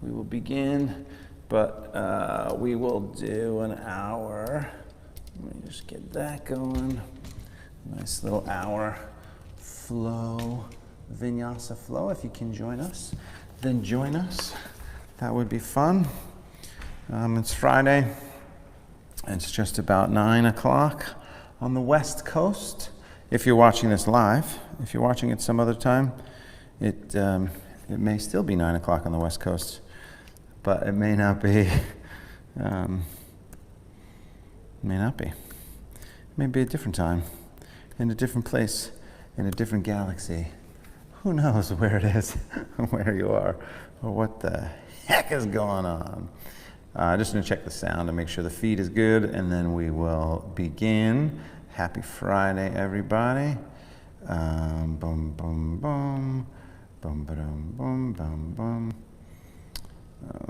we will begin, but we will do an hour. Let me just get that going. Nice little hour flow, vinyasa flow. If you can join us, then join us. That would be fun. It's Friday. It's just about 9 o'clock on the West Coast. If you're watching this live, if you're watching it some other time, it may still be 9 o'clock on the West Coast, but it may not be. May not be. It may be a different time, in a different place, in a different galaxy. Who knows where it is, where you are, or what the heck is going on. Just going to check the sound and make sure the feed is good, and then we will begin. Happy Friday, everybody. Boom, boom, boom. Boom, boom, boom, boom, boom.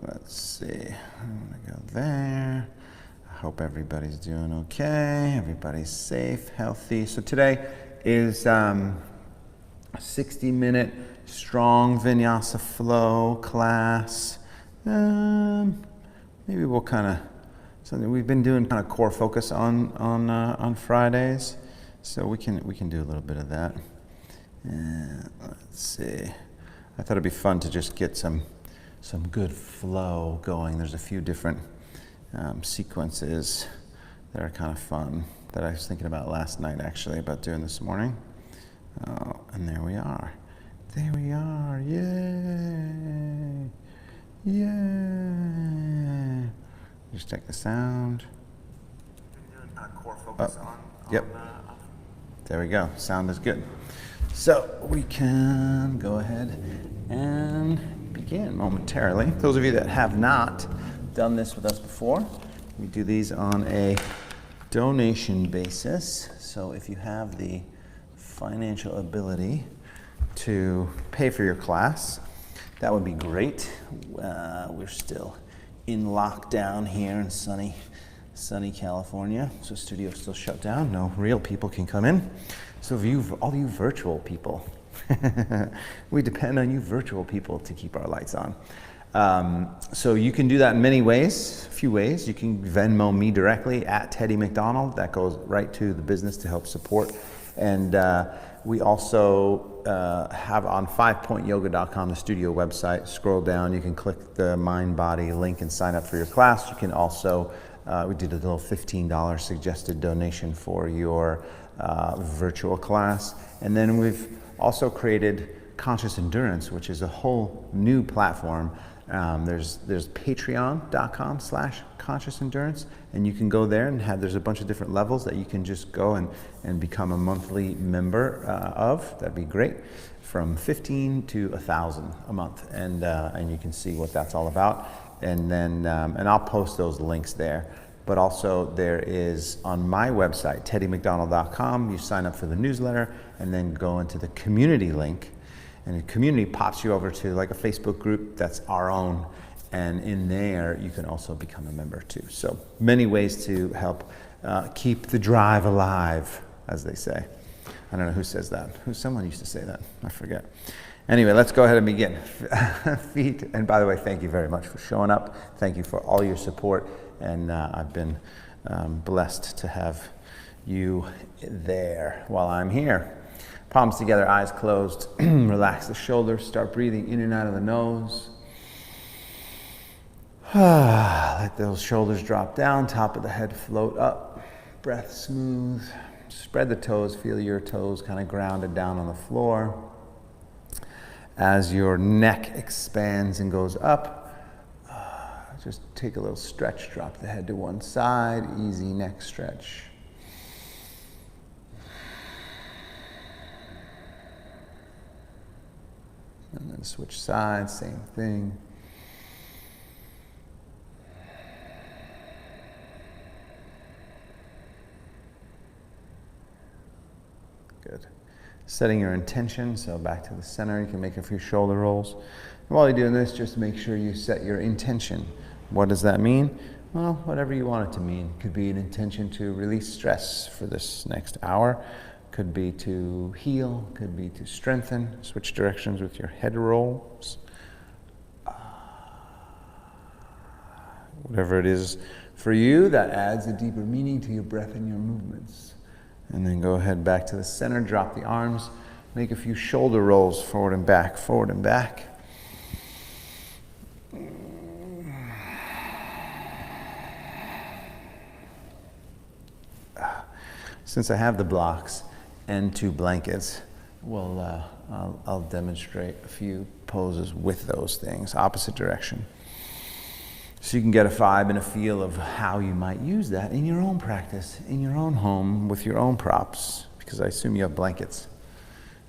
Let's see. I'm going to go there. I hope everybody's doing okay. Everybody's safe, healthy. So today is a 60-minute strong vinyasa flow class. Maybe we'll kind of, something we've been doing kind of core focus on Fridays. So we can do a little bit of that. Let's see. I thought it'd be fun to just get some good flow going. There's a few different sequences that are kind of fun that I was thinking about last night, actually, about doing this morning. Oh, and there we are. There we are. Yay! Yay! Just check the sound. Core focus on. Yep. There we go. Sound is good. So we can go ahead and begin momentarily. Those of you that have not done this with us before, we do these on a donation basis. So if you have the financial ability to pay for your class, that would be great. We're still in lockdown here in sunny California, so studio's still shut down. No real people can come in. So all you virtual people, we depend on you virtual people to keep our lights on. So you can do that in many ways, a few ways. You can Venmo me directly at Teddy McDonald. That goes right to the business to help support. And we also have on 5pointyoga.com, the studio website. Scroll down, you can click the mind body link and sign up for your class. You can also, we did a little $15 suggested donation for your virtual class. And then we've also created Conscious Endurance, which is a whole new platform. There's patreon.com/conscious endurance, and you can go there and there's a bunch of different levels that you can just go and become a monthly member of. That'd be great, from 15 to 1,000 a month, and you can see what that's all about. And then and I'll post those links there. But also there is on my website, teddymcdonald.com, you sign up for the newsletter and then go into the community link. And the community pops you over to like a Facebook group that's our own. And in there, you can also become a member too. So many ways to help keep the drive alive, as they say. I don't know who says that. Someone used to say that. I forget. Anyway, let's go ahead and begin. Feet. And by the way, thank you very much for showing up. Thank you for all your support. And I've been blessed to have you there while I'm here. Palms together, eyes closed. Relax the shoulders. Start breathing in and out of the nose. Let those shoulders drop down. Top of the head float up. Breath smooth. Spread the toes. Feel your toes kind of grounded down on the floor. As your neck expands and goes up, just take a little stretch. Drop the head to one side. Easy neck stretch. And then switch sides, same thing. Good. Setting your intention, so back to the center, you can make a few shoulder rolls. And while you're doing this, just make sure you set your intention. What does that mean? Well, whatever you want it to mean. It could be an intention to release stress for this next hour. Could be to heal, could be to strengthen. Switch directions with your head rolls. Whatever it is for you, that adds a deeper meaning to your breath and your movements. And then go ahead back to the center, drop the arms, make a few shoulder rolls forward and back, forward and back. Since I have the blocks and 2 blankets, I'll demonstrate a few poses with those things, opposite direction. So you can get a vibe and a feel of how you might use that in your own practice, in your own home, with your own props, because I assume you have blankets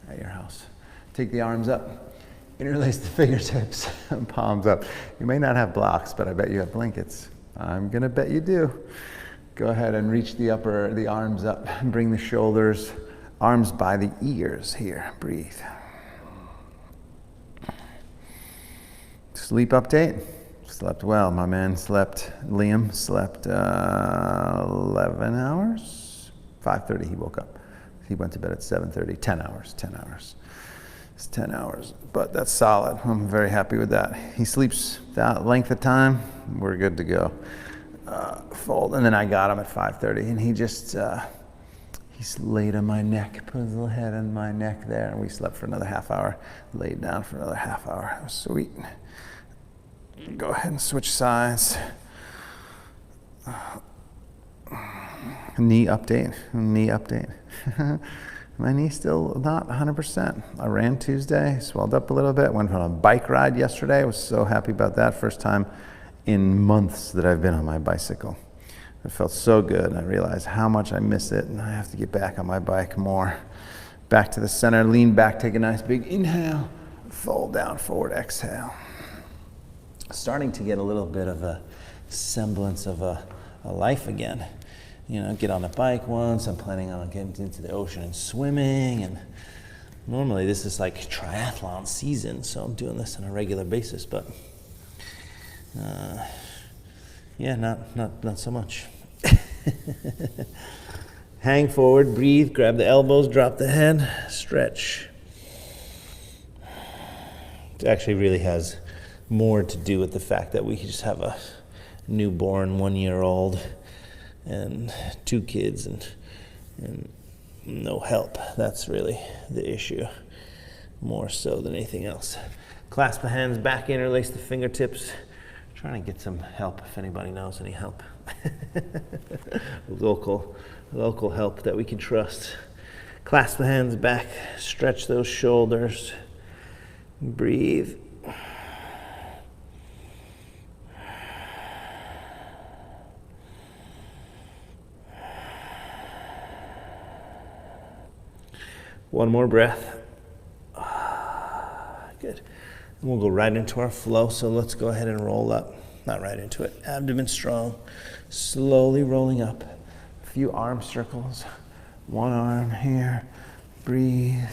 at your house. Take the arms up, interlace the fingertips, palms up. You may not have blocks, but I bet you have blankets. I'm gonna bet you do. Go ahead and reach the arms up, and bring the shoulders, arms by the ears here. Breathe. Sleep update. Slept well, my man slept. Liam slept 11 hours. 5:30 he woke up. He went to bed at 7:30. 10 hours. It's 10 hours, but that's solid. I'm very happy with that. He sleeps that length of time. We're good to go. Fold, and then I got him at 5:30, and he just he's laid on my neck, put his little head on my neck there, and we slept for another half hour. Laid down for another half hour. It was sweet. Go ahead and switch sides. Knee update. My knee's still not 100%. I ran Tuesday, swelled up a little bit, went on a bike ride yesterday. I was so happy about that. First time in months that I've been on my bicycle. It felt so good, and I realized how much I miss it, and I have to get back on my bike more. Back to the center, lean back, take a nice big inhale, fold down, forward, exhale. Starting to get a little bit of a semblance of a life again. You know, get on a bike once. I'm planning on getting into the ocean and swimming. And normally this is like triathlon season, so I'm doing this on a regular basis. But yeah, not so much. Hang forward, breathe, grab the elbows, drop the head, stretch. It actually really has more to do with the fact that we just have a newborn 1-year-old and 2 kids and no help. That's really the issue, more so than anything else. Clasp the hands back, interlace the fingertips. Trying to get some help if anybody knows any help. local help that we can trust. Clasp the hands back, stretch those shoulders, breathe. One more breath. Good. And we'll go right into our flow, so let's go ahead and roll up. Not right into it. Abdomen strong. Slowly rolling up. A few arm circles. One arm here. Breathe.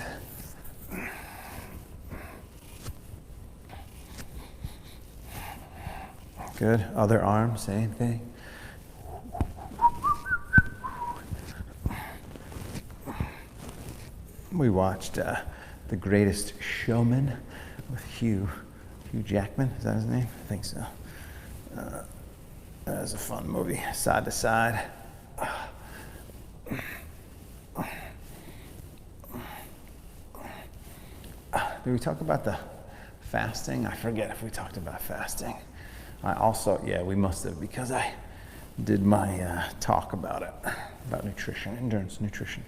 Good. Other arm, same thing. We watched The Greatest Showman with Hugh Jackman. Is that his name? I think so. That was a fun movie, side to side. Did we talk about the fasting? I forget if we talked about fasting. Yeah, we must have, because I did my talk about it, about nutrition, endurance nutrition.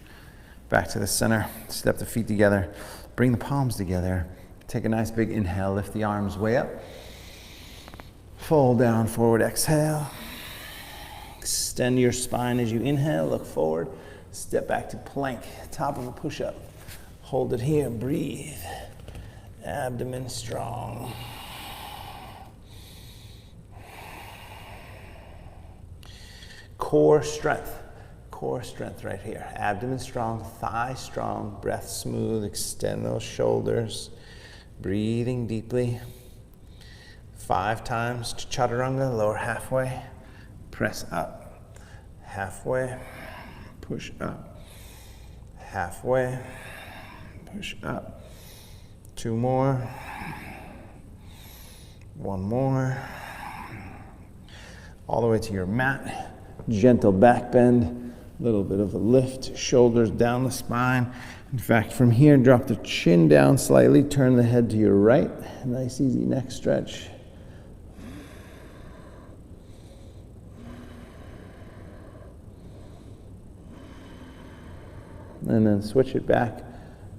Back to the center, step the feet together, bring the palms together, take a nice big inhale, lift the arms way up, fold down, forward, exhale. Extend your spine as you inhale, look forward, step back to plank, top of a push-up. Hold it here, breathe. Abdomen strong. Core strength right here. Abdomen strong, thigh strong, breath smooth, extend those shoulders. Breathing deeply. 5 times to chaturanga, lower halfway. Press up. Halfway. Push up. Halfway. Push up. 2 more. 1 more. all the way to your mat. Gentle back bend, a little bit of a lift, shoulders down the spine. In fact, from here, drop the chin down slightly, turn the head to your right. Nice, easy neck stretch. And then switch it back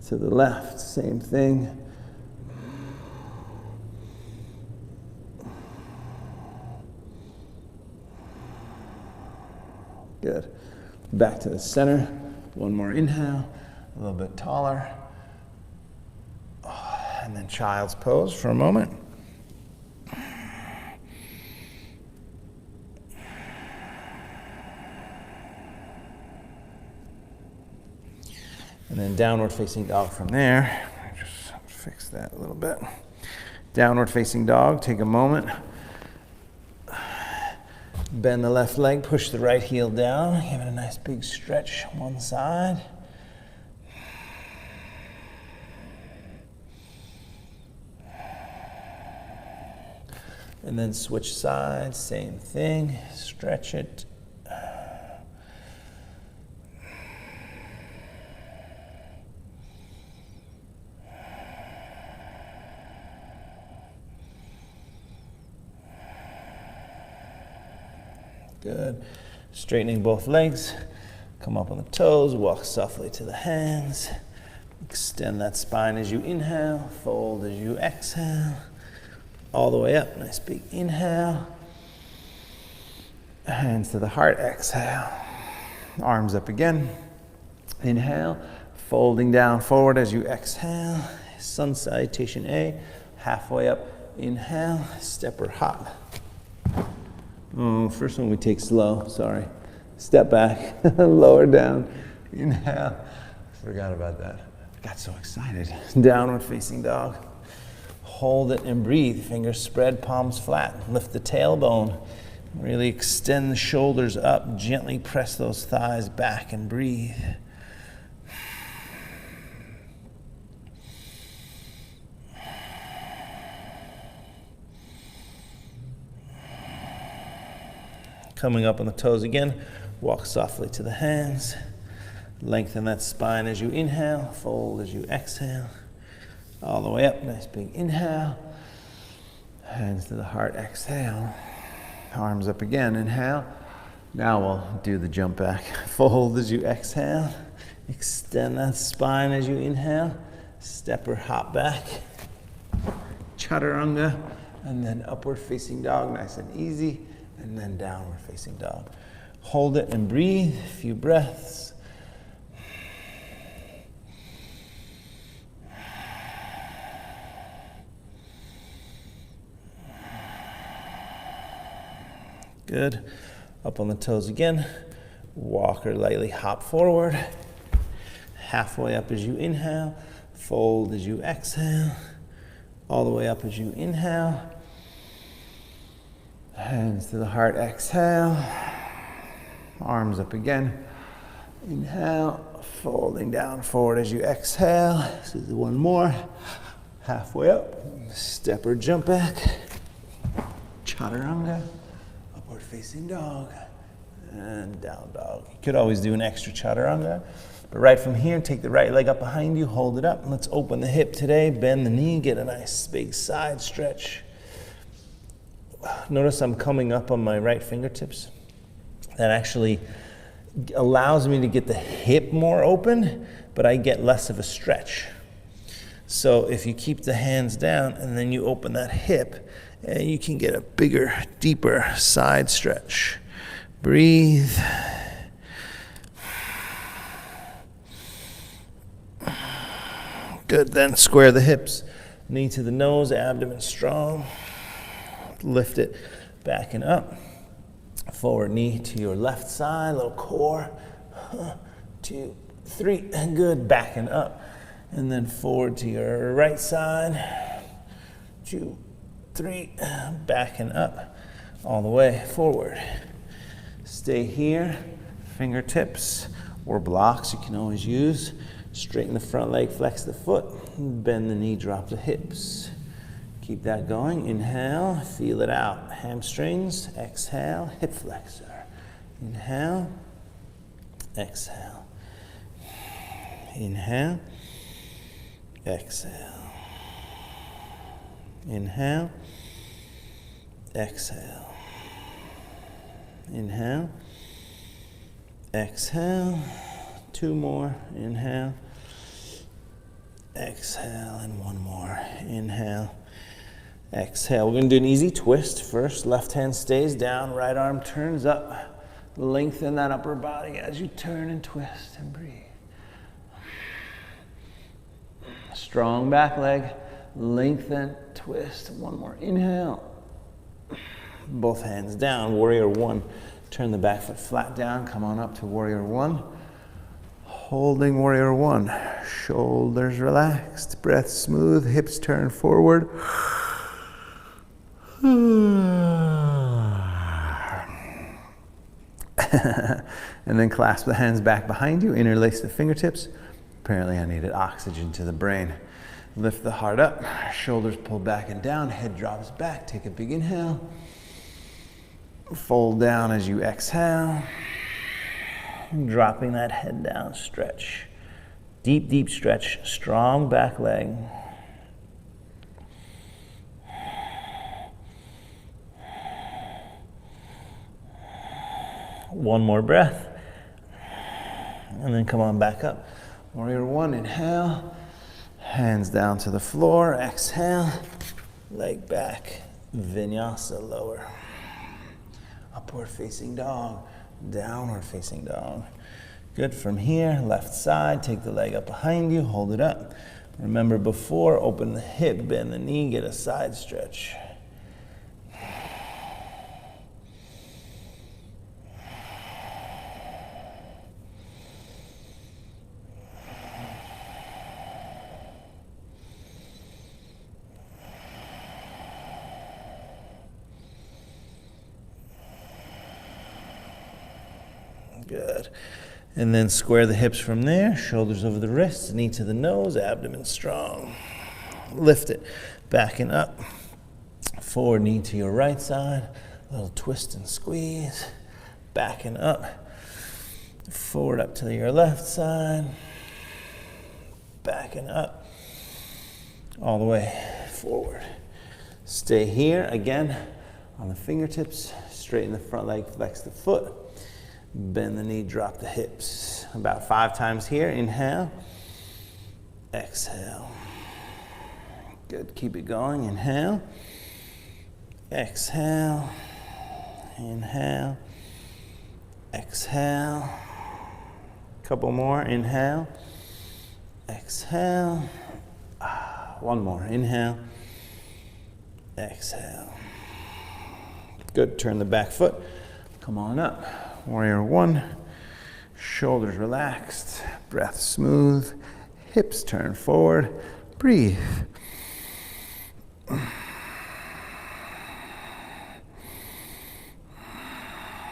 to the left, same thing. Good. Back to the center. One more inhale, a little bit taller. And then child's pose for a moment. And then downward facing dog from there. Just fix that a little bit. Downward facing dog, take a moment. Bend the left leg, push the right heel down. Give it a nice big stretch one side. And then switch sides, same thing. Stretch it. Good. Straightening both legs. Come up on the toes, walk softly to the hands. Extend that spine as you inhale, fold as you exhale. All the way up, nice big inhale. Hands to the heart, exhale. Arms up again. Inhale, folding down forward as you exhale. Sun salutation A, halfway up, inhale, step or hop. Oh, first one we take slow, sorry. Step back, lower down, inhale. Forgot about that. Got so excited. Downward facing dog. Hold it and breathe. Fingers spread, palms flat. Lift the tailbone. Really extend the shoulders up. Gently press those thighs back and breathe. Coming up on the toes again, walk softly to the hands. Lengthen that spine as you inhale, fold as you exhale. All the way up, nice big inhale. Hands to the heart, exhale. Arms up again, inhale. Now we'll do the jump back. Fold as you exhale. Extend that spine as you inhale. Step or hop back. Chaturanga, and then upward facing dog, nice and easy. And then downward facing dog. Hold it and breathe, a few breaths. Good. Up on the toes again. Walk or lightly hop forward. Halfway up as you inhale. Fold as you exhale. All the way up as you inhale. Hands to the heart, exhale. Arms up again. Inhale, folding down forward as you exhale. This is one more. Halfway up, step or jump back. Chaturanga, upward facing dog, and down dog. You could always do an extra chaturanga, but right from here, take the right leg up behind you, hold it up. Let's open the hip today, bend the knee, get a nice big side stretch. Notice I'm coming up on my right fingertips. That actually allows me to get the hip more open, but I get less of a stretch. So if you keep the hands down and then you open that hip, you can get a bigger, deeper side stretch. Breathe. Good, then square the hips. Knee to the nose, abdomen strong. Lift it back and up. Forward knee to your left side, little core. 2, 3, good, back and up. And then forward to your right side. 2, 3, back and up. All the way forward. Stay here, fingertips or blocks you can always use. Straighten the front leg, flex the foot, bend the knee, drop the hips. Keep that going. Inhale, feel it out. Hamstrings, exhale, hip flexor. Inhale, exhale. Inhale, exhale. Inhale, exhale. Inhale, exhale. 2 more. Inhale, exhale, and 1 more. Inhale, exhale. We're going to do an easy twist first. Left hand stays down, right arm turns up. Lengthen that upper body as you turn and twist and breathe. Strong back leg, lengthen, twist. 1 more. Inhale. Both hands down, warrior 1. Turn the back foot flat down, come on up to warrior 1. Holding warrior 1. Shoulders relaxed, breath smooth, hips turn forward. And then clasp the hands back behind you, interlace the fingertips. Apparently I needed oxygen to the brain. Lift the heart up, shoulders pull back and down, head drops back. Take a big inhale. Fold down as you exhale. Dropping that head down, stretch. Deep, deep stretch, strong back leg. One more breath. And then come on back up. Warrior 1, inhale. Hands down to the floor, exhale. Leg back, vinyasa, lower. Upward facing dog, downward facing dog. Good. From here, left side, take the leg up behind you, hold it up. Remember before, open the hip, bend the knee, get a side stretch. Good. And then square the hips from there, shoulders over the wrists, knee to the nose, abdomen strong. Lift it, backing up. Forward knee to your right side, a little twist and squeeze. Backing up. Forward up to your left side. Backing up. All the way forward. Stay here, again, on the fingertips. Straighten the front leg, flex the foot. Bend the knee, drop the hips. About 5 times here. Inhale. Exhale. Good. Keep it going. Inhale. Exhale. Inhale. Exhale. Couple more. Inhale. Exhale. 1 more. Inhale. Exhale. Good. Turn the back foot. Come on up. Warrior 1, shoulders relaxed, breath smooth, hips turn forward, breathe.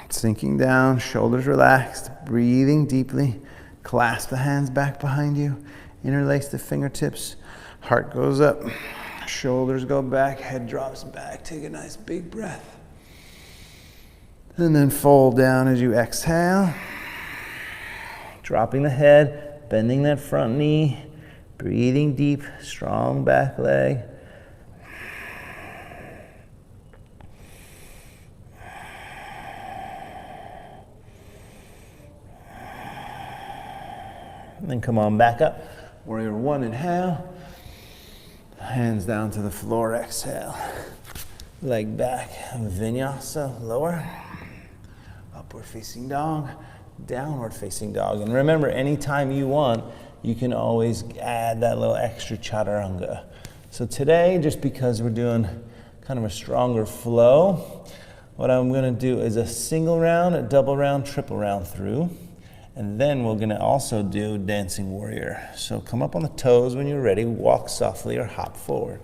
Sinking down, shoulders relaxed, breathing deeply, clasp the hands back behind you, interlace the fingertips, heart goes up, shoulders go back, head drops back, take a nice big breath. And then fold down as you exhale. Dropping the head, bending that front knee, breathing deep, strong back leg. And then come on back up. Warrior 1, inhale. Hands down to the floor, exhale. Leg back, vinyasa, lower. Upward facing dog, downward facing dog. And remember, anytime you want, you can always add that little extra chaturanga. So today, just because we're doing kind of a stronger flow, what I'm going to do is a single round, a double round, triple round through. And then we're going to also do dancing warrior. So come up on the toes when you're ready, walk softly or hop forward.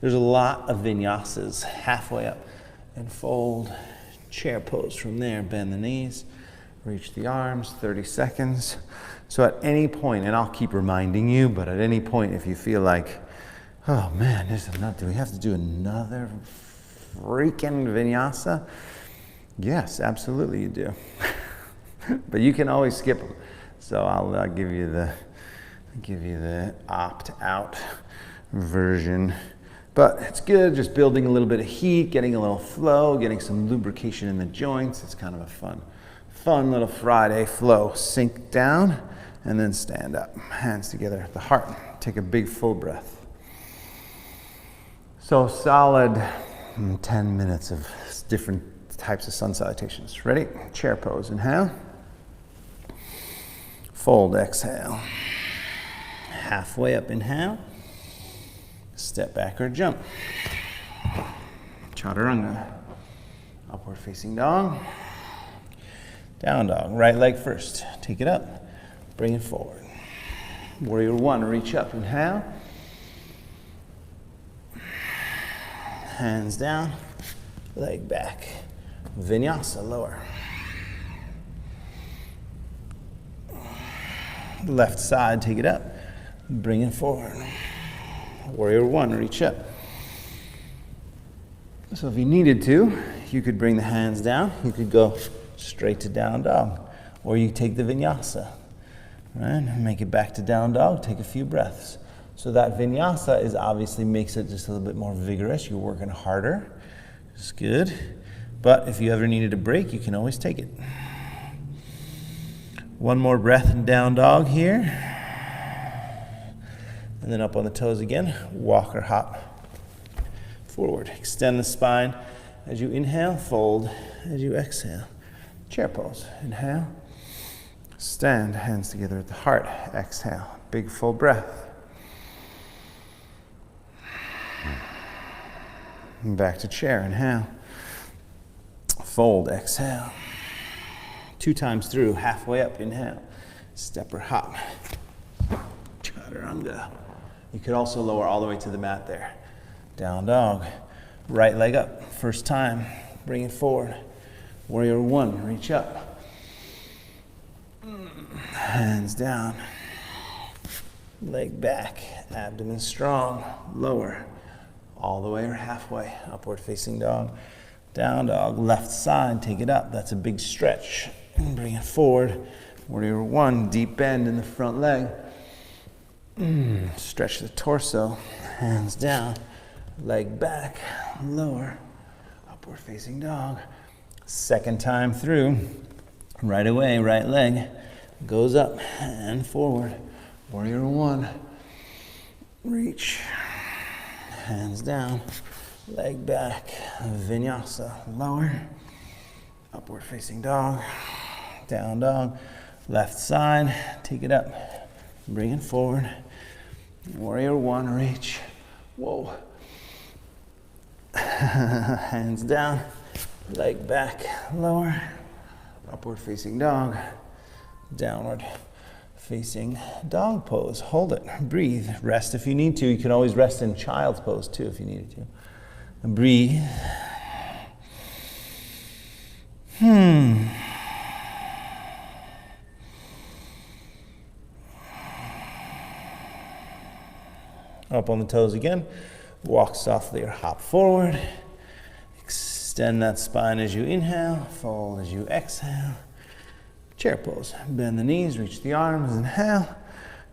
There's a lot of vinyasas, halfway up and fold. Chair pose from there, bend the knees, reach the arms, 30 seconds. So at any point, and I'll keep reminding you, but at any point if you feel like, Oh man, there's enough. Do we have to do another freaking vinyasa? Yes, absolutely you do. But you can always skip them. So I'll give you the opt-out version. But it's good, just building a little bit of heat, getting a little flow, getting some lubrication in the joints. It's kind of a fun little Friday flow. Sink down and then stand up. Hands together at the heart. Take a big full breath. So solid 10 minutes of different types of sun salutations. Ready? Chair pose. Inhale. Fold. Exhale. Halfway up. Inhale. Step back or jump. Chaturanga. Upward facing dog. Down dog. Right leg first. Take it up. Bring it forward. Warrior one. Reach up. Inhale. Hands down. Leg back. Vinyasa. Lower. Left side. Take it up. Bring it forward. Warrior one, reach up. So if you needed to, you could bring the hands down. You could go straight to down dog. Or you take the vinyasa, right? Make it back to down dog, take a few breaths. So that vinyasa is obviously makes it just a little bit more vigorous. You're working harder, it's good. But if you ever needed a break, you can always take it. One more breath in down dog here. And then up on the toes again, walk or hop forward. Extend the spine as you inhale, fold as you exhale. Chair pose. Inhale, stand, hands together at the heart. Exhale, big full breath. And back to chair. Inhale, fold, exhale. 2 times through, halfway up. Inhale, step or hop. Chaturanga. You could also lower all the way to the mat there. Down dog. Right leg up. First time. Bring it forward. Warrior one. Reach up. Hands down. Leg back. Abdomen strong. Lower. All the way or halfway. Upward facing dog. Down dog. Left side. Take it up. That's a big stretch. Bring it forward. Warrior one. Deep bend in the front leg. Stretch the torso, hands down, leg back, lower, upward facing dog. Second time through, right away, right leg goes up and forward. Warrior one, reach, hands down, leg back, vinyasa, lower, upward facing dog, down dog, left side, take it up, bring it forward. Warrior one, reach. Whoa. Hands down, leg back, lower, upward facing dog, downward facing dog pose. Hold it, breathe, rest if you need to. You can always rest in child's pose too if you needed to. And breathe. Up on the toes again. Walk softly or hop forward. Extend that spine as you inhale. Fold as you exhale. Chair pose. Bend the knees, reach the arms. Inhale.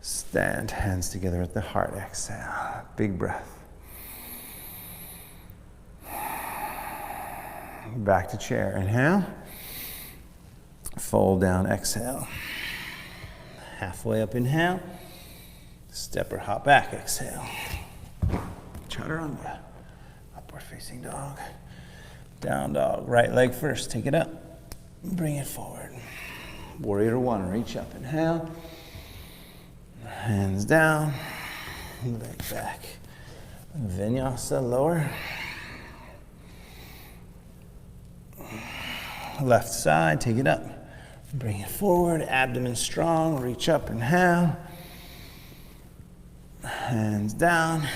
Stand, hands together at the heart. Exhale. Big breath. Back to chair. Inhale. Fold down. Exhale. Halfway up. Inhale. Step or hop back, exhale. Chaturanga. Upward facing dog. Down dog. Right leg first. Take it up. Bring it forward. Warrior one. Reach up. Inhale. Hands down. Leg back. Vinyasa. Lower. Left side. Take it up. Bring it forward. Abdomen strong. Reach up. Inhale. Hands down,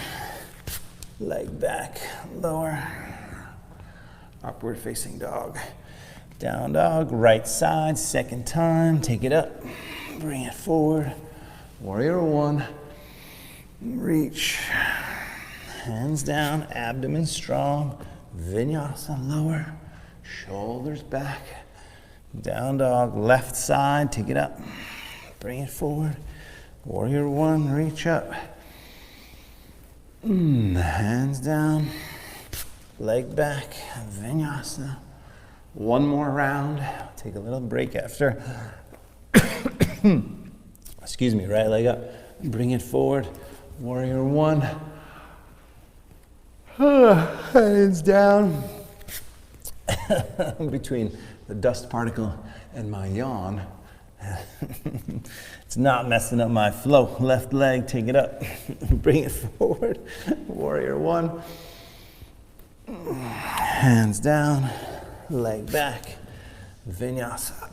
leg back, lower, upward facing dog. Down dog, right side, second time, take it up, bring it forward. Warrior one, reach, Hands down, abdomen strong. Vinyasa, lower. Shoulders back. Down dog, left side, take it up. Bring it forward. Warrior one, reach up. Hands down, leg back, vinyasa. One more round. Take a little break after. Excuse me, right leg up. Bring it forward. Warrior one. Hands down. Between the dust particle and my yawn. It's not messing up my flow. Left leg, take it up. Bring it forward. Warrior one. Hands down. Leg back. Vinyasa.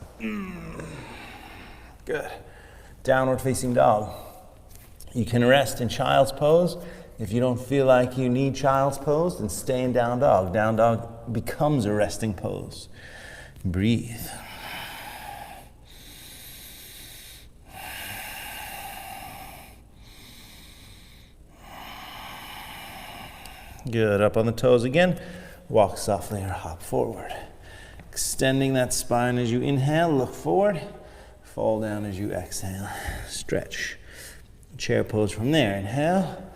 Good. Downward facing dog. You can rest in child's pose. If you don't feel like you need child's pose, then stay in down dog. Down dog becomes a resting pose. Breathe. Good. Up on the toes again. Walk softly or hop forward. Extending that spine as you inhale. Look forward. Fall down as you exhale. Stretch. Chair pose from there. Inhale.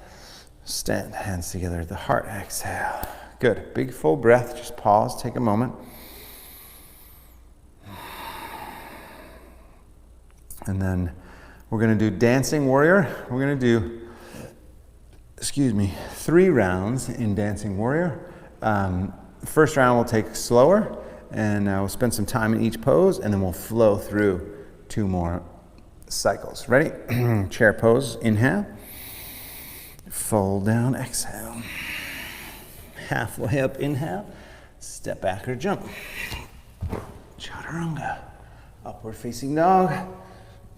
Stand. Hands together at the heart. Exhale. Good. Big full breath. Just pause. Take a moment. And then we're going to do dancing warrior. We're going to do 3 rounds in dancing warrior. First round we'll take slower, and we'll spend some time in each pose, and then we'll flow through 2 more cycles. Ready? Chair pose, inhale. Fold down, exhale. Halfway up, inhale. Step back or jump. Chaturanga. Upward facing dog.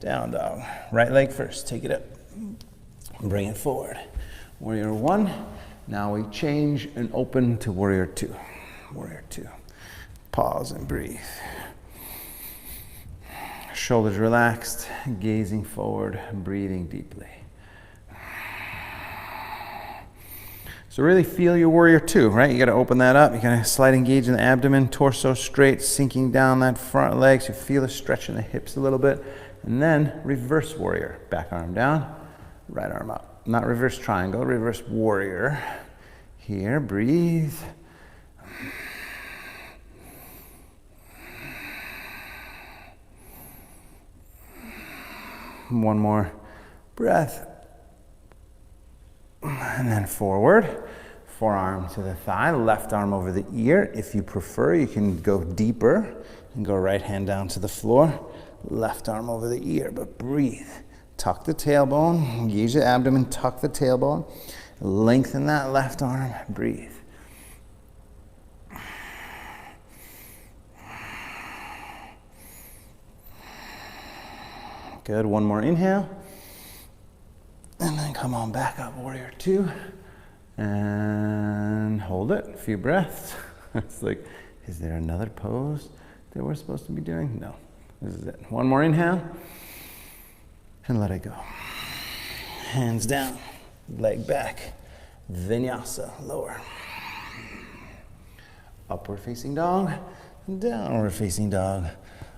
Down dog. Right leg first, take it up. Bring it forward. Warrior one. Now we change and open to warrior two. Warrior two. Pause and breathe. Shoulders relaxed, gazing forward, breathing deeply. So really feel your warrior two, right? You got to open that up. You got to slight engage in the abdomen, torso straight, sinking down that front leg. So you feel a stretch in the hips a little bit. And then reverse warrior. Back arm down, right arm up. Not reverse triangle, reverse warrior. Here, breathe. One more breath. And then forward. Forearm to the thigh, left arm over the ear. If you prefer, you can go deeper and go right hand down to the floor. Left arm over the ear, but breathe. Tuck the tailbone, engage the abdomen, tuck the tailbone. Lengthen that left arm, breathe. Good, one more inhale. And then come on back up, warrior two. And hold it, a few breaths. It's like, is there another pose that we're supposed to be doing? No, this is it. One more inhale. And let it go. Hands down, leg back. Vinyasa, lower. Upward facing dog, downward facing dog.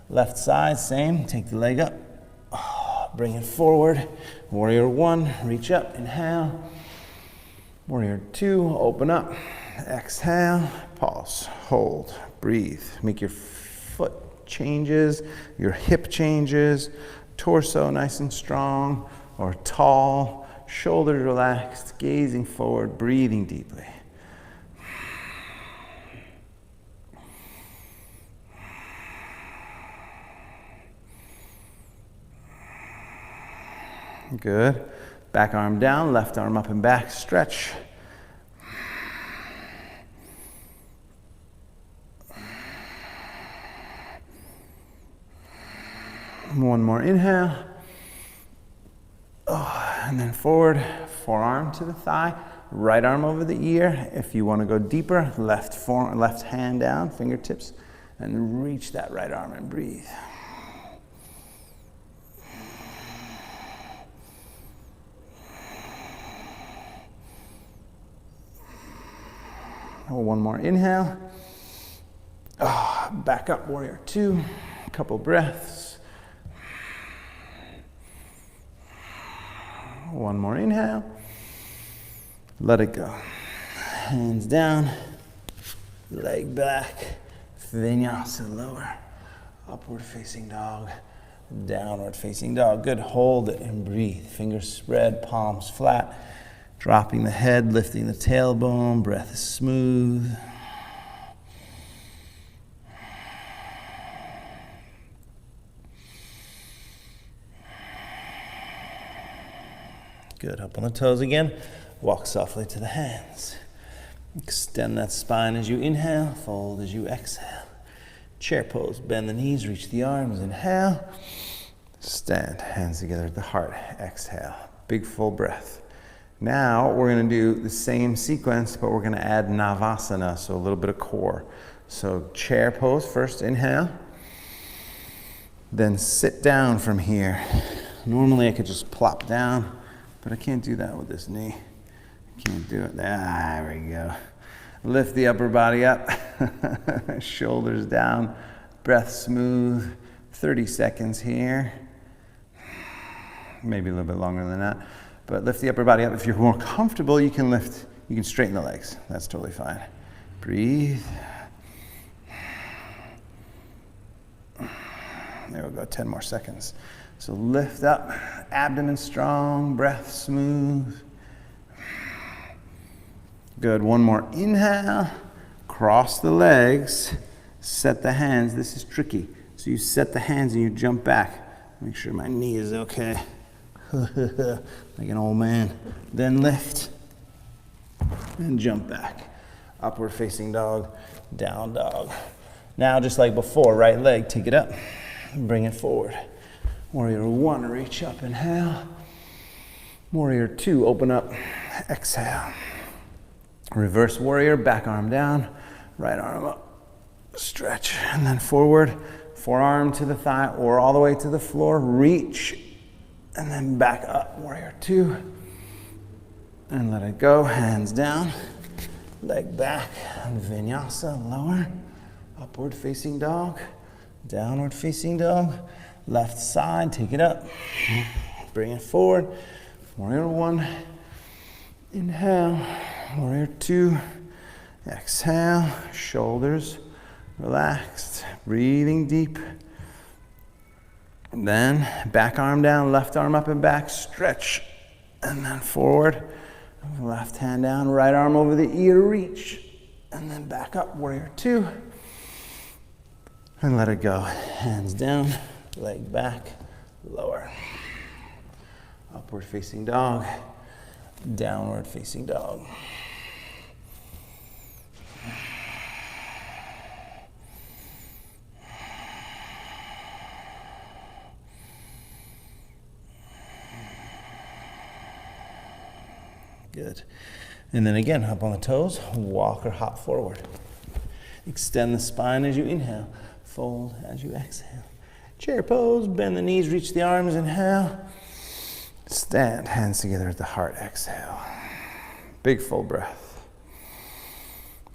Left side, same, take the leg up. Bring it forward. Warrior one, reach up, inhale. Warrior two, open up. Exhale, pause, hold, breathe. Make your foot changes, your hip changes, torso nice and strong or tall, shoulders relaxed, gazing forward, breathing deeply. Good. Back arm down, left arm up and back, stretch. One more inhale. And then forward, forearm to the thigh, right arm over the ear. If you want to go deeper, left hand down, fingertips, and reach that right arm and breathe. One more inhale. Back up, warrior two. A couple breaths. One more inhale. Let it go. Hands down, leg back, vinyasa lower, upward facing dog, downward facing dog. Good, hold it and breathe. Fingers spread, palms flat, dropping the head, lifting the tailbone, breath is smooth. Good, up on the toes again. Walk softly to the hands. Extend that spine as you inhale, fold as you exhale. Chair pose, bend the knees, reach the arms, inhale. Stand, hands together at the heart, exhale. Big full breath. Now we're gonna do the same sequence, but we're gonna add navasana, so a little bit of core. So chair pose first, inhale. Then sit down from here. Normally I could just plop down, but I can't do that with this knee. I can't do it. There we go. Lift the upper body up. Shoulders down. Breath smooth. 30 seconds here. Maybe a little bit longer than that. But lift the upper body up. If you're more comfortable, you can straighten the legs. That's totally fine. Breathe. There we go, 10 more seconds. So lift up, abdomen strong, breath smooth. Good, one more inhale, cross the legs, set the hands. This is tricky. So you set the hands and you jump back. Make sure my knee is okay. Like an old man. Then lift and jump back. Upward facing dog, down dog. Now just like before, right leg, take it up, bring it forward. Warrior one, reach up, inhale. Warrior two, open up, exhale. Reverse warrior, back arm down, right arm up, stretch, and then forward. Forearm to the thigh or all the way to the floor, reach, and then back up, warrior two. And let it go, hands down, leg back, vinyasa, lower, upward facing dog, downward facing dog. Left side, take it up, bring it forward. Warrior one, inhale. Warrior two, exhale. Shoulders relaxed, breathing deep. And then back arm down, left arm up and back, stretch. And then forward, left hand down, right arm over the ear, reach. And then back up, warrior two. And let it go, hands down. Leg back, lower. Upward facing dog, downward facing dog. Good. And then again, hop on the toes, walk or hop forward. Extend the spine as you inhale, fold as you exhale. Chair pose, bend the knees, reach the arms, inhale. Stand, hands together at the heart, exhale. Big full breath.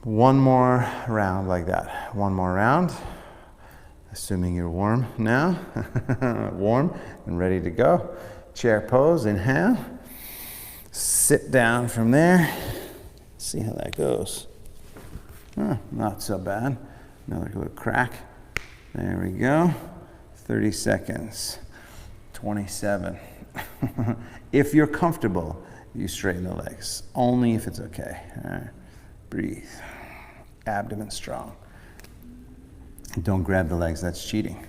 One more round like that. One more round. Assuming you're warm now. Warm and ready to go. Chair pose, inhale. Sit down from there. See how that goes. Not so bad. Another little crack. There we go. 30 seconds, 27. If you're comfortable, you straighten the legs, only if it's okay. All right. Breathe, abdomen strong. Don't grab the legs, that's cheating.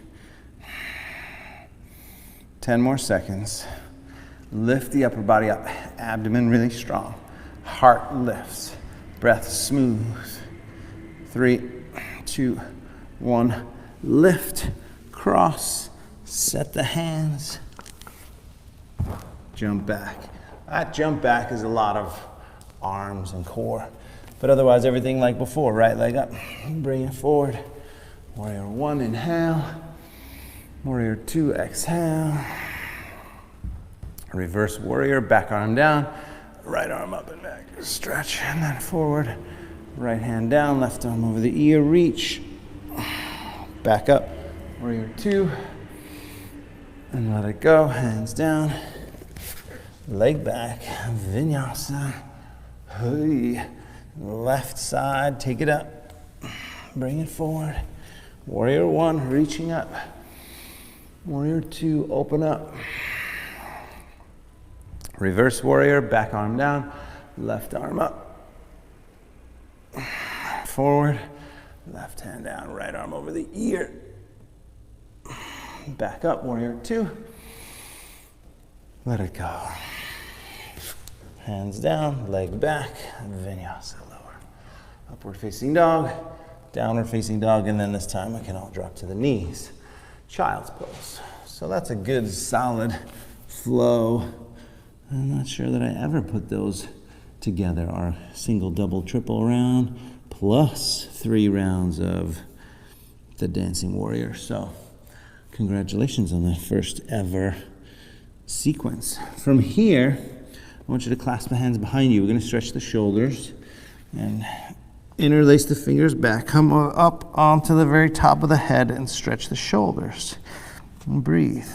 10 more seconds. Lift the upper body up, abdomen really strong. Heart lifts, breath smooth. 3, 2, 1, lift. Cross, set the hands, jump back. That jump back is a lot of arms and core, but otherwise everything like before. Right leg up, bring it forward. Warrior one, inhale. Warrior two, exhale. Reverse warrior, back arm down, right arm up and back. Stretch and then forward. Right hand down, left arm over the ear, reach. Back up, warrior two. And let it go, hands down. Leg back, vinyasa. Hey. Left side, take it up. Bring it forward. Warrior one, reaching up. Warrior two, open up. Reverse warrior, back arm down, left arm up. Forward, left hand down, right arm over the ear. Back up, warrior two. Let it go. Hands down, leg back, vinyasa lower. Upward facing dog, downward facing dog, and then this time we can all drop to the knees. Child's pose. So that's a good solid flow. I'm not sure that I ever put those together. Our single, double, triple round plus 3 rounds of the Dancing Warrior. So congratulations on that first ever sequence. From here, I want you to clasp the hands behind you. We're going to stretch the shoulders and interlace the fingers back. Come up onto the very top of the head and stretch the shoulders. And breathe.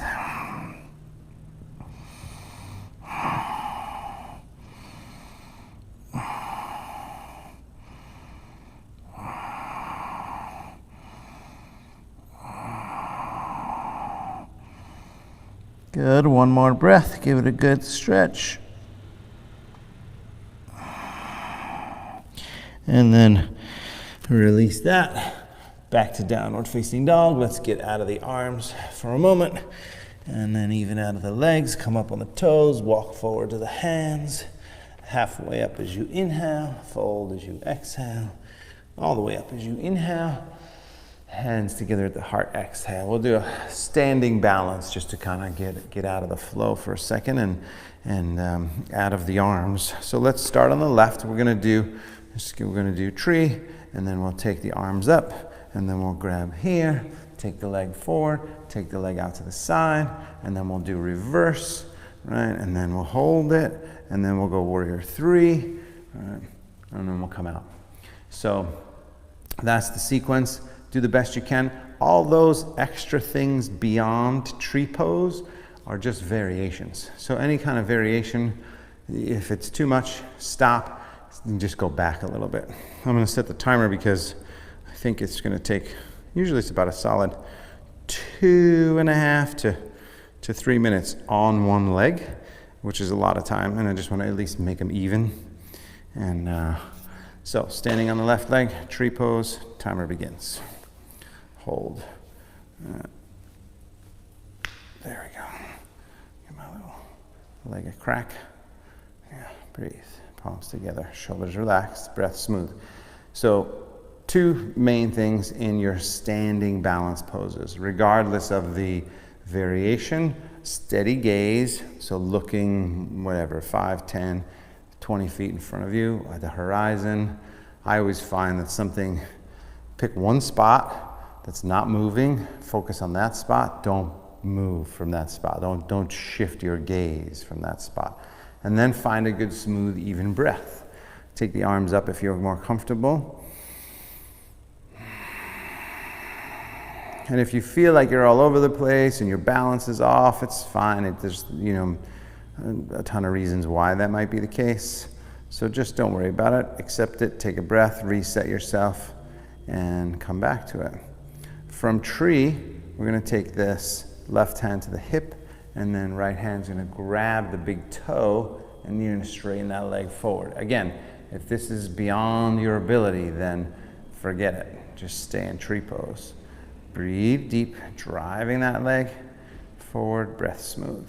Good. One more breath. Give it a good stretch. And then release that. Back to downward facing dog. Let's get out of the arms for a moment. And then even out of the legs. Come up on the toes. Walk forward to the hands. Halfway up as you inhale. Fold as you exhale. All the way up as you inhale. Hands together at the heart, exhale. We'll do a standing balance just to kind of get out of the flow for a second and out of the arms. So let's start on the left. We're gonna do tree, and then we'll take the arms up, and then we'll grab here, take the leg forward, take the leg out to the side, and then we'll do reverse, right? And then we'll hold it, and then we'll go warrior three, right? And then we'll come out. So that's the sequence. Do the best you can. All those extra things beyond tree pose are just variations. So any kind of variation, if it's too much, stop and just go back a little bit. I'm gonna set the timer because I think it's gonna take, usually it's about a solid 2.5 to 3 minutes on one leg, which is a lot of time, and I just wanna at least make them even. And so standing on the left leg, tree pose, timer begins. Hold. There we go. Give my little leg a crack. Yeah, breathe. Palms together, shoulders relaxed, breath smooth. So 2 main things in your standing balance poses, regardless of the variation. Steady gaze, so looking whatever, 5, 10, 20 feet in front of you at the horizon. I always find that pick one spot that's not moving, focus on that spot, don't move from that spot, don't shift your gaze from that spot. And then find a good, smooth, even breath. Take the arms up if you're more comfortable. And if you feel like you're all over the place and your balance is off, it's fine. There's a ton of reasons why that might be the case. So just don't worry about it, accept it, take a breath, reset yourself, and come back to it. From tree, we're gonna take this left hand to the hip, and then right hand's gonna grab the big toe, and you're gonna straighten that leg forward. Again, if this is beyond your ability, then forget it. Just stay in tree pose. Breathe deep, driving that leg forward, breath smooth.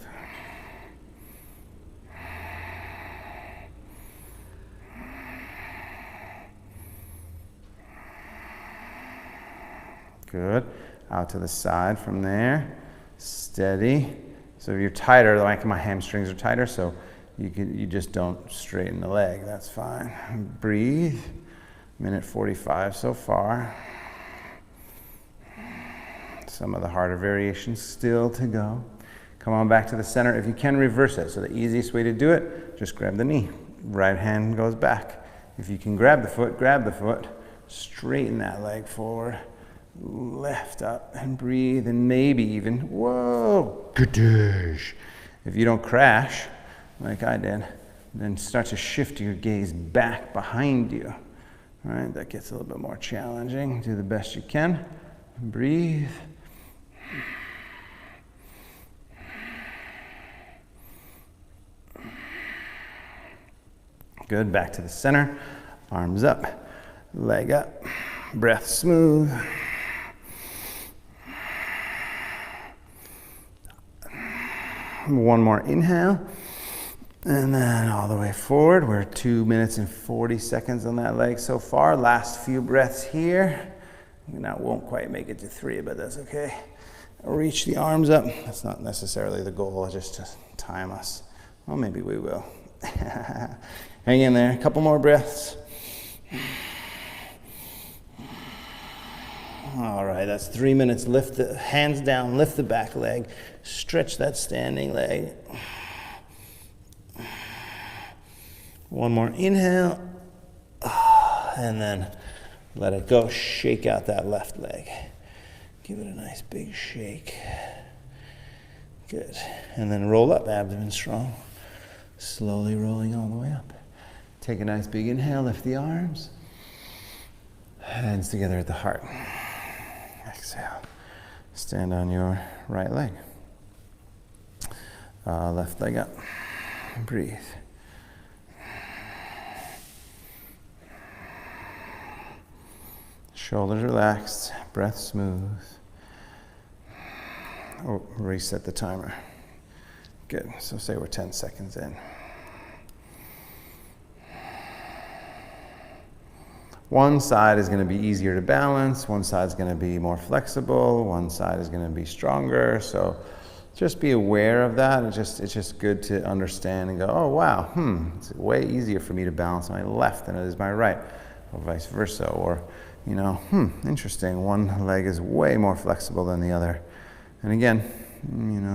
Good. Out to the side from there. Steady. So if you're tighter, like my hamstrings are tighter, so you just don't straighten the leg. That's fine. Breathe. Minute 45 so far. Some of the harder variations still to go. Come on back to the center. If you can, reverse it. So the easiest way to do it, just grab the knee. Right hand goes back. If you can grab the foot, straighten that leg forward, lift up and breathe, and maybe even, whoa, kadoosh. If you don't crash, like I did, then start to shift your gaze back behind you. All right, that gets a little bit more challenging. Do the best you can. Breathe. Good, back to the center. Arms up, leg up, breath smooth. One more inhale. And then all the way forward. We're 2 minutes and 40 seconds on that leg so far. Last few breaths here. Now won't quite make it to 3, but that's okay. Reach the arms up. That's not necessarily the goal, just to time us. Well, maybe we will. Hang in there, a couple more breaths. All right, that's 3 minutes. Lift the hands down, lift the back leg, stretch that standing leg. One more inhale, and then let it go. Shake out that left leg. Give it a nice big shake. Good. And then roll up, abdomen strong. Slowly rolling all the way up. Take a nice big inhale, lift the arms. Hands together at the heart. Exhale. Stand on your right leg. Left leg up. Breathe. Shoulders relaxed, breath smooth. Oh, reset the timer. Good, so say we're 10 seconds in. One side is going to be easier to balance, one side is going to be more flexible, one side is going to be stronger, so just be aware of that. It's just good to understand and go, oh wow, it's way easier for me to balance my left than it is my right, or vice versa, or interesting, one leg is way more flexible than the other. And again,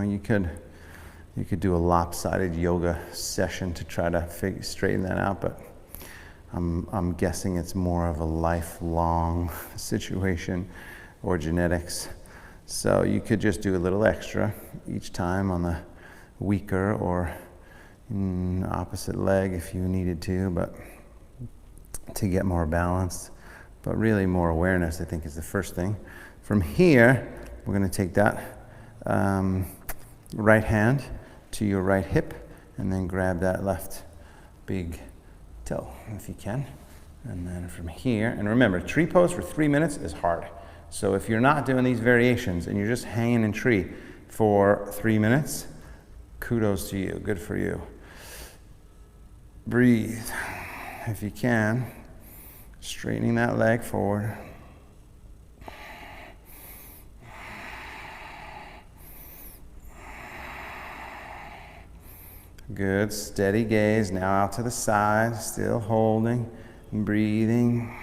you could do a lopsided yoga session to try to straighten that out, but I'm guessing it's more of a lifelong situation or genetics. So you could just do a little extra each time on the weaker or opposite leg if you needed to, but to get more balanced. But really more awareness, I think, is the first thing. From here, we're going to take that right hand to your right hip and then grab that left big toe, if you can. And then from here, and remember, tree pose for 3 minutes is hard. So if you're not doing these variations and you're just hanging in tree for 3 minutes, kudos to you, good for you. Breathe, if you can. Straightening that leg forward. Good, steady gaze. Now out to the side, still holding, breathing.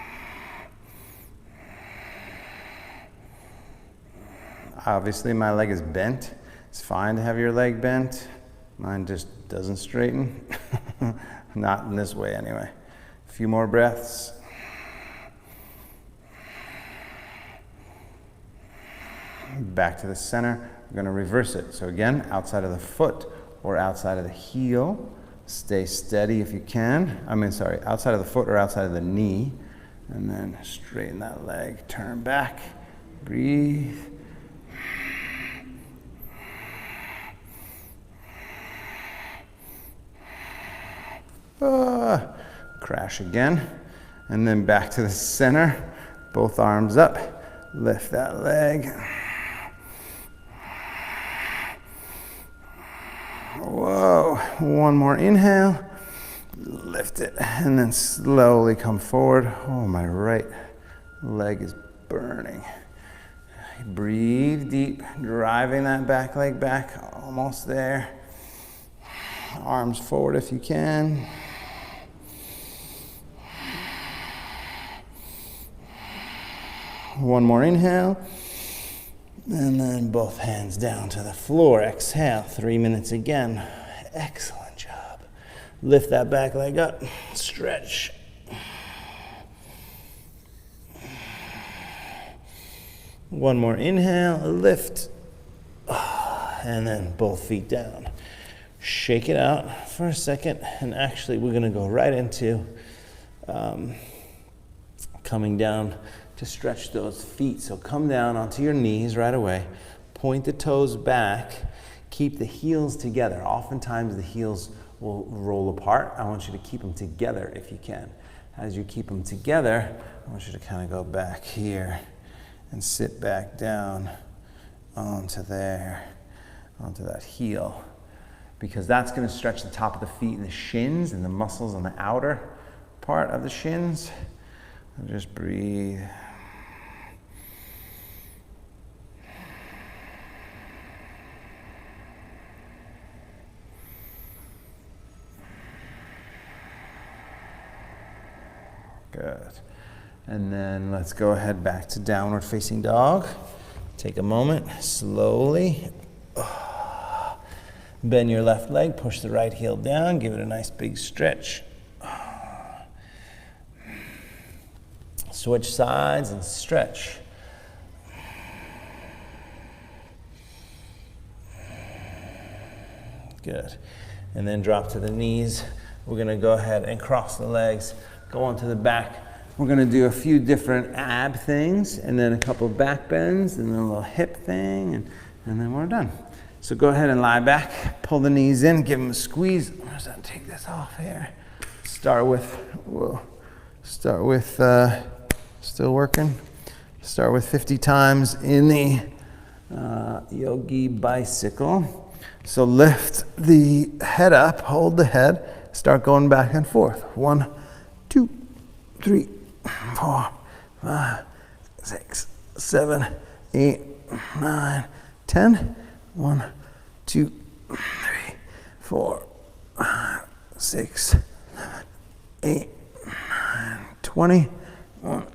Obviously my leg is bent. It's fine to have your leg bent. Mine just doesn't straighten. Not in this way anyway. A few more breaths. Back to the center. We're going to reverse it. So again, outside of the foot or outside of the heel. Stay steady if you can. Outside of the foot or outside of the knee. And then straighten that leg. Turn back. Breathe. Crash again. And then back to the center. Both arms up. Lift that leg. Whoa, one more inhale, lift it, and then slowly come forward. Oh, my right leg is burning. Breathe deep, driving that back leg back, almost there. Arms forward if you can. One more inhale. And then both hands down to the floor. Exhale, 3 minutes again. Excellent job. Lift that back leg up, stretch. One more inhale, lift, and then both feet down. Shake it out for a second, and actually we're gonna go right into coming down to stretch those feet. So come down onto your knees right away, point the toes back, keep the heels together. Oftentimes the heels will roll apart. I want you to keep them together if you can. As you keep them together, I want you to kind of go back here and sit back down onto there, onto that heel, because that's going to stretch the top of the feet and the shins and the muscles on the outer part of the shins. And just breathe. Good. And then let's go ahead back to downward facing dog. Take a moment, slowly. Bend your left leg, push the right heel down, give it a nice big stretch. Switch sides and stretch. Good. And then drop to the knees. We're gonna go ahead and cross the legs, go onto the back. We're gonna do a few different ab things, and then a couple of back bends, and then a little hip thing, and then we're done. So go ahead and lie back, pull the knees in, give them a squeeze. I'm just gonna take this off here. Start with, still working. Start with 50 times in the yogi bicycle. So lift the head up, hold the head, start going back and forth. 1, 2, 3, 4, 5, 6, 7, 8, 9, 10. 1, 2, 3, 4, 5, 6, 7, 8, 9, 20. 1,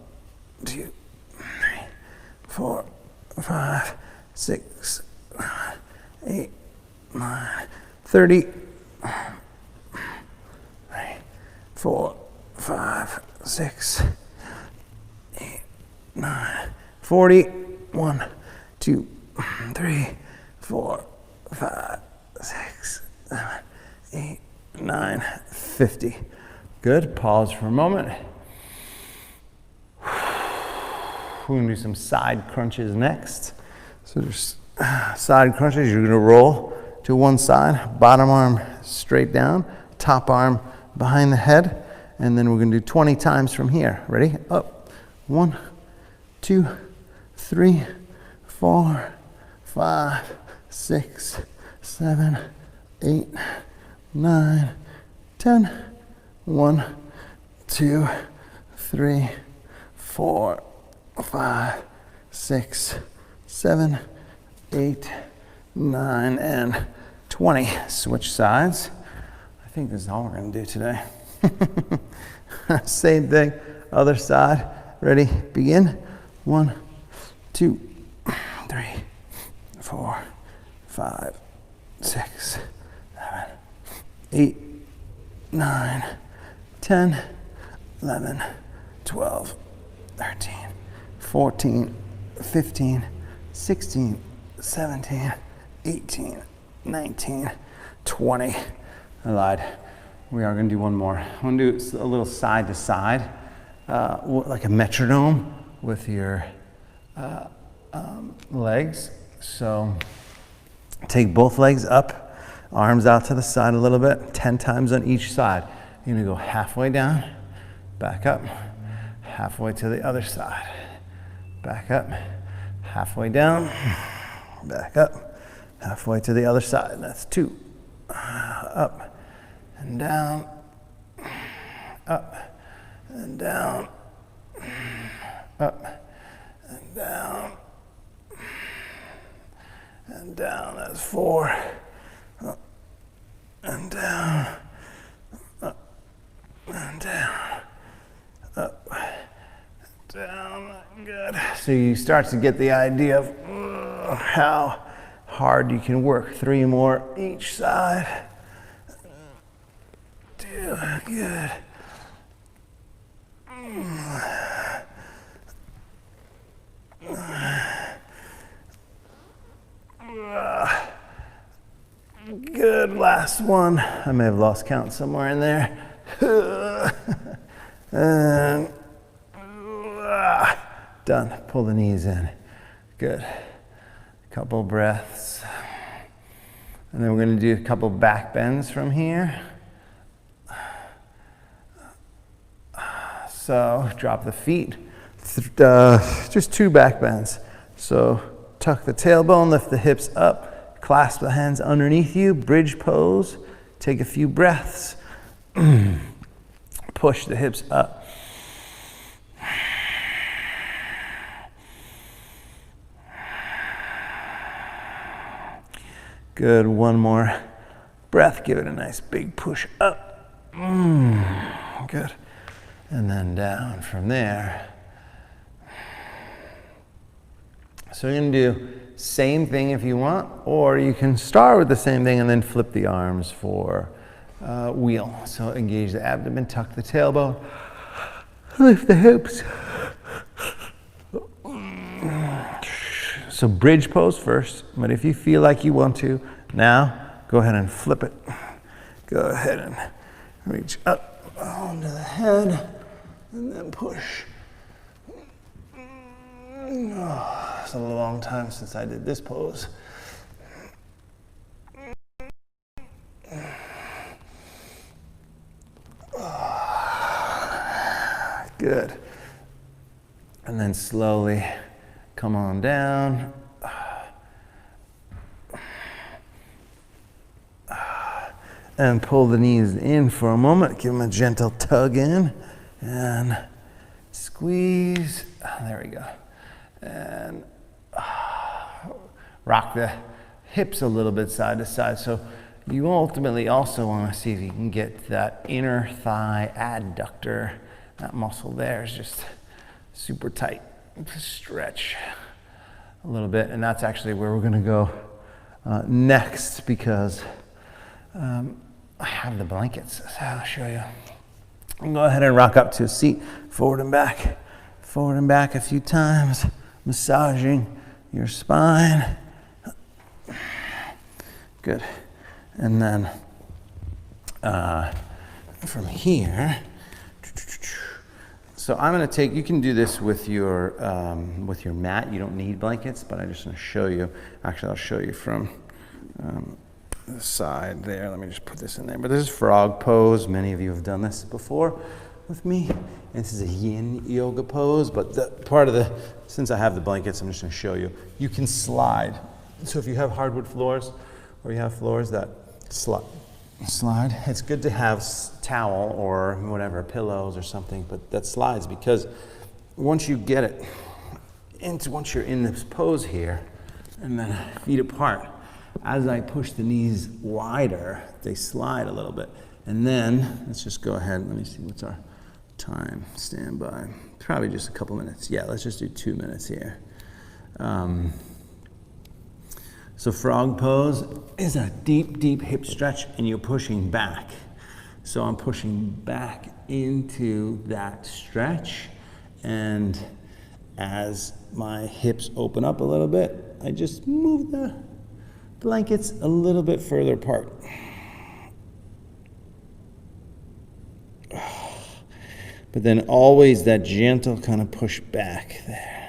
2, 3, 4, 5, 6, 7, 8, 9, 30. 3, 4, 5, 6, 8, 9, 40. 1, 2, 3, 4, 5, 6, 7, 8, 9, 50. Good. Pause for a moment. We're going to do some side crunches next. So there's side crunches. You're going to roll to one side, bottom arm straight down, top arm behind the head, and then we're going to do 20 times from here. Ready? Up. 1, 2, 3, 4, 5, 6, 7, 8, 9, 10. 1, 2, 3, 4, 5, 6, 7, 8, 9, and 20. Switch sides. I think this is all we're going to do today. Same thing, other side. Ready? Begin. 1, 2, 3, 4, 5, 6, 7, 8, 9, 10, 11, 12, 13, 14, 15, 16, 17, 18, 19, 20. I lied. We are going to do one more. I'm going to do a little side to side, like a metronome with your legs. So take both legs up, arms out to the side a little bit, 10 times on each side. You're going to go halfway down, back up, halfway to the other side. Back up, halfway down, back up, halfway to the other side. That's 2. Up and down, up and down, up and down, and down. That's 4. Up and down, up and down, up and down. Good. So you start to get the idea of how hard you can work. 3 more each side. Good. Good, last one. I may have lost count somewhere in there. And done. Pull the knees in. Good. Couple breaths. And then we're going to do a couple back bends from here. So drop the feet. Just 2 back bends. So tuck the tailbone, lift the hips up, clasp the hands underneath you, bridge pose. Take a few breaths. Push the hips up. Good, one more breath. Give it a nice big push up. Good. And then down from there. So you're going to do same thing if you want, or you can start with the same thing and then flip the arms for wheel. So engage the abdomen, tuck the tailbone, lift the hips. So bridge pose first, but if you feel like you want to, now go ahead and flip it. Go ahead and reach up onto the head and then push. Oh, it's a long time since I did this pose. Good. And then slowly come on down. And pull the knees in for a moment. Give them a gentle tug in. And squeeze. There we go. And rock the hips a little bit side to side. So you ultimately also want to see if you can get that inner thigh adductor. That muscle there is just super tight. Stretch a little bit, and that's actually where we're going to go next, because I have the blankets. So I'll show you. And go ahead and rock up to a seat, forward and back a few times, massaging your spine. Good. And then from here, so I'm going to take, you can do this with your mat. You don't need blankets, but I'm just going to show you. Actually, I'll show you from the side there. Let me just put this in there. But this is frog pose. Many of you have done this before with me. And this is a yin yoga pose, but since I have the blankets, I'm just going to show you. You can slide. So if you have hardwood floors, or you have floors that slide, it's good to have towel or whatever, pillows or something, but that slides, because once you get it once you're in this pose here, and then feet apart, as I push the knees wider, they slide a little bit. And then let's just go ahead. Let me see, what's our time? Stand by. Probably just a couple minutes. Yeah, let's just do 2 minutes here. So frog pose is a deep, deep hip stretch, and you're pushing back. So I'm pushing back into that stretch, and as my hips open up a little bit, I just move the blankets a little bit further apart. But then always that gentle kind of push back there.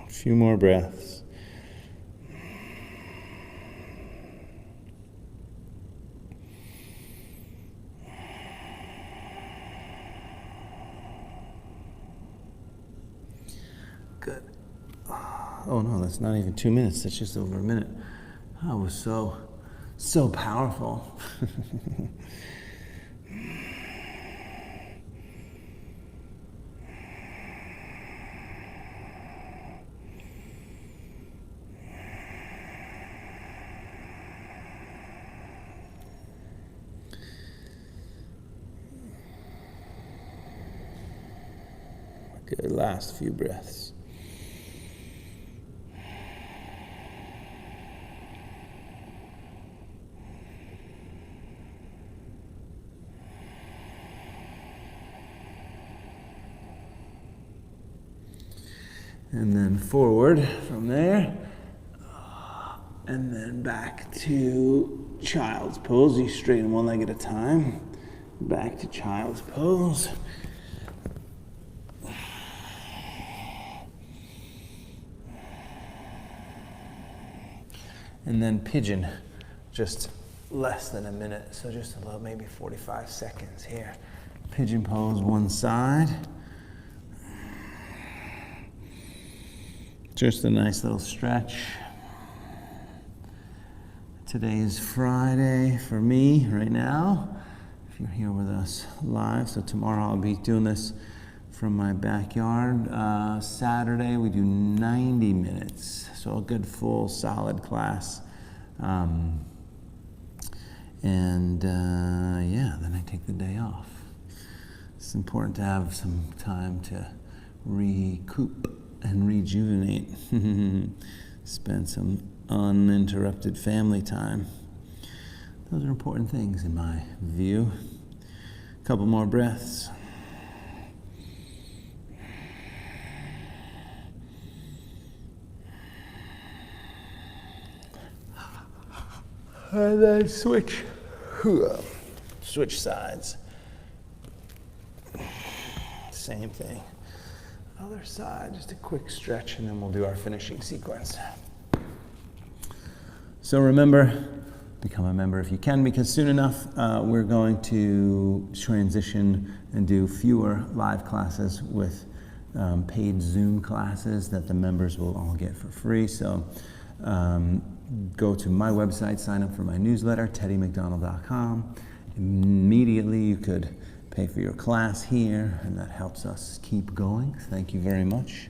A few more breaths. Good. Oh no, that's not even 2 minutes. That's just over a minute. That was so powerful. Good, last few breaths. And then forward from there. And then back to child's pose. You straighten one leg at a time. Back to child's pose. And then pigeon, just less than a minute, so just about maybe 45 seconds here. Pigeon pose one side. Just a nice little stretch. Today is Friday for me right now, if you're here with us live. So tomorrow I'll be doing this from my backyard. Saturday we do 90 minutes, so a good full solid class. Yeah, then I take the day off. It's important to have some time to recoup and rejuvenate. Spend some uninterrupted family time. Those are important things in my view. A couple more breaths. And then switch sides. Same thing. Other side, just a quick stretch, and then we'll do our finishing sequence. So remember, become a member if you can, because soon enough we're going to transition and do fewer live classes with paid Zoom classes that the members will all get for free. So go to my website, sign up for my newsletter, teddymcdonald.com. Immediately you could pay for your class here, and that helps us keep going. Thank you very much.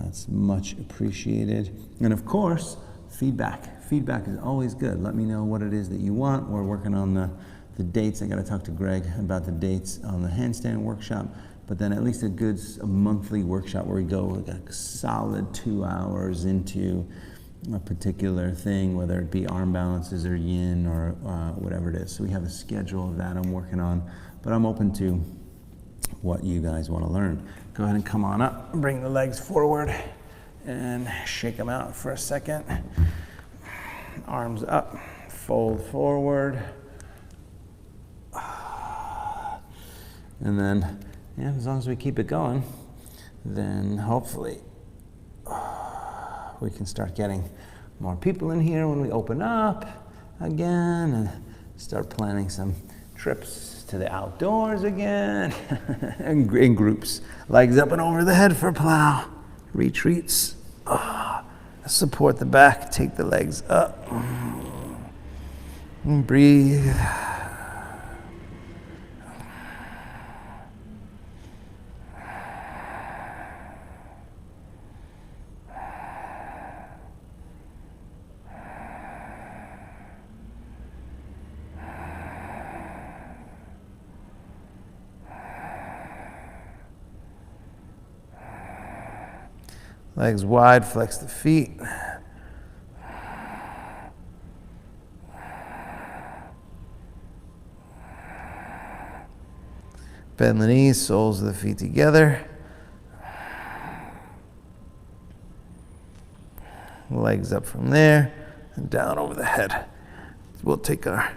It's much appreciated. And of course, feedback. Feedback is always good. Let me know what it is that you want. We're working on the dates. I got to talk to Greg about the dates on the handstand workshop, but then at least a monthly workshop where we go like a solid 2 hours into a particular thing, whether it be arm balances or yin or whatever it is. So we have a schedule of that I'm working on, but I'm open to what you guys want to learn. Go ahead and come on up, bring the legs forward and shake them out for a second. Arms up, fold forward. And then, yeah, as long as we keep it going, then hopefully we can start getting more people in here when we open up again and start planning some trips to the outdoors again in groups. Legs up and over the head for plow. Retreats. Support the back, take the legs up. And breathe. Legs wide, flex the feet. Bend the knees, soles of the feet together. Legs up from there and down over the head. We'll take our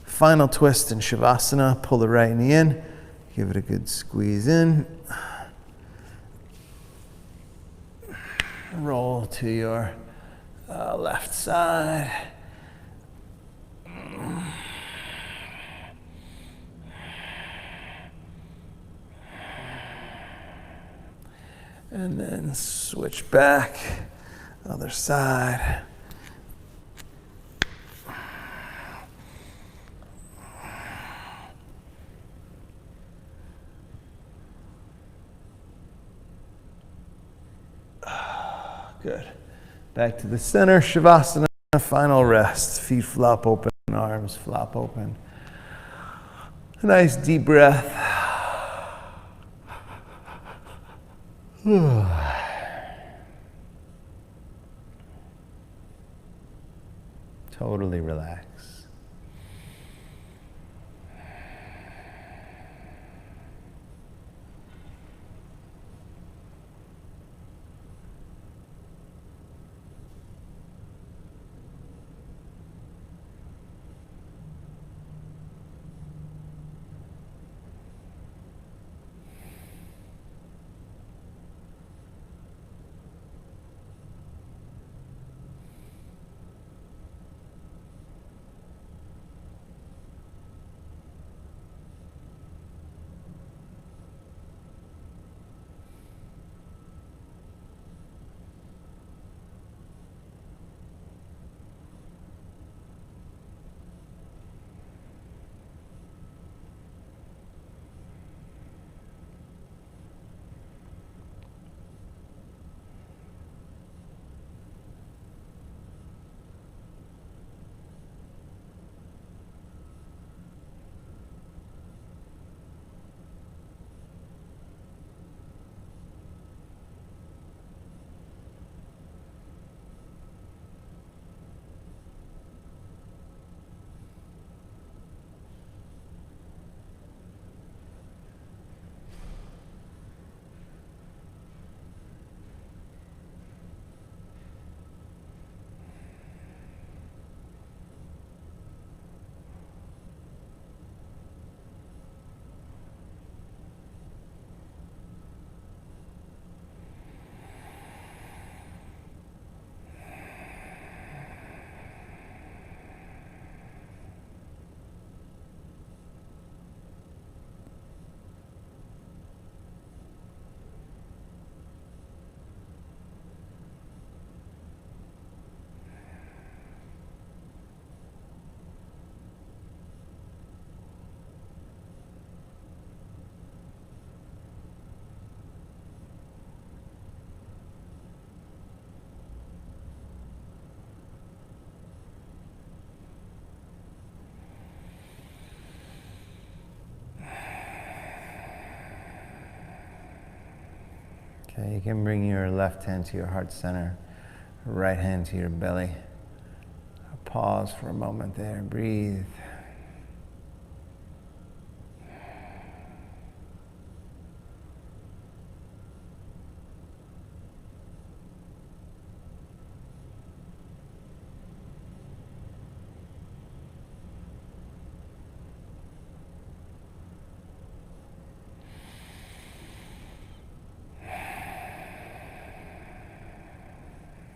final twist in Shavasana. Pull the right knee in. Give it a good squeeze in. Roll to your left side. And then switch back, other side. Good. Back to the center, Shavasana, final rest. Feet flop open, arms flop open. A nice deep breath. Totally relax. Okay, you can bring your left hand to your heart center, right hand to your belly. Pause for a moment there, breathe.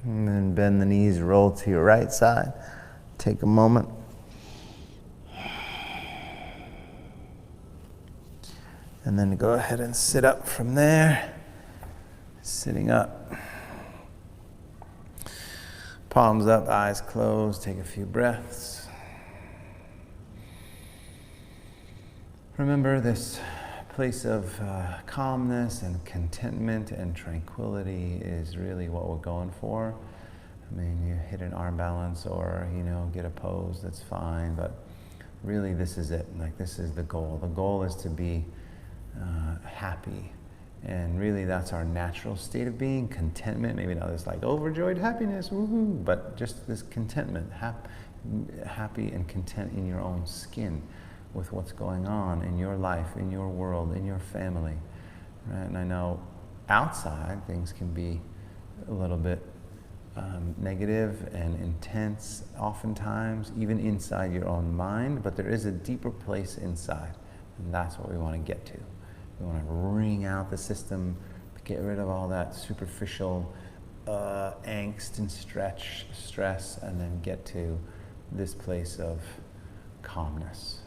And then bend the knees, roll to your right side. Take a moment. And then go ahead and sit up from there. Sitting up. Palms up, eyes closed. Take a few breaths. Remember this place of calmness and contentment and tranquility is really what we're going for. I mean, you hit an arm balance or, get a pose, that's fine, but really this is it. Like, this is the goal. The goal is to be happy. And really that's our natural state of being, contentment. Maybe not this like overjoyed happiness, woohoo, but just this contentment, happy and content in your own skin with what's going on in your life, in your world, in your family, right? And I know outside things can be a little bit negative and intense oftentimes, even inside your own mind, but there is a deeper place inside, and that's what we want to get to. We want to wring out the system, get rid of all that superficial angst and stress, and then get to this place of calmness.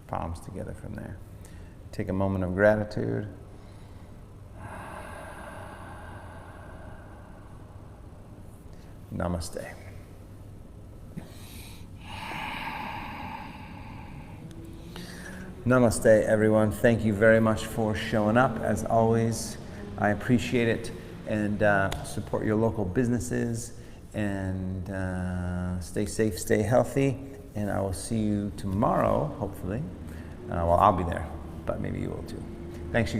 Palms together from there. Take a moment of gratitude. Namaste. Namaste, everyone. Thank you very much for showing up. As always, I appreciate it. And support your local businesses And stay safe, stay healthy, and I will see you tomorrow, hopefully. Well, I'll be there, but maybe you will too. Thanks, you guys.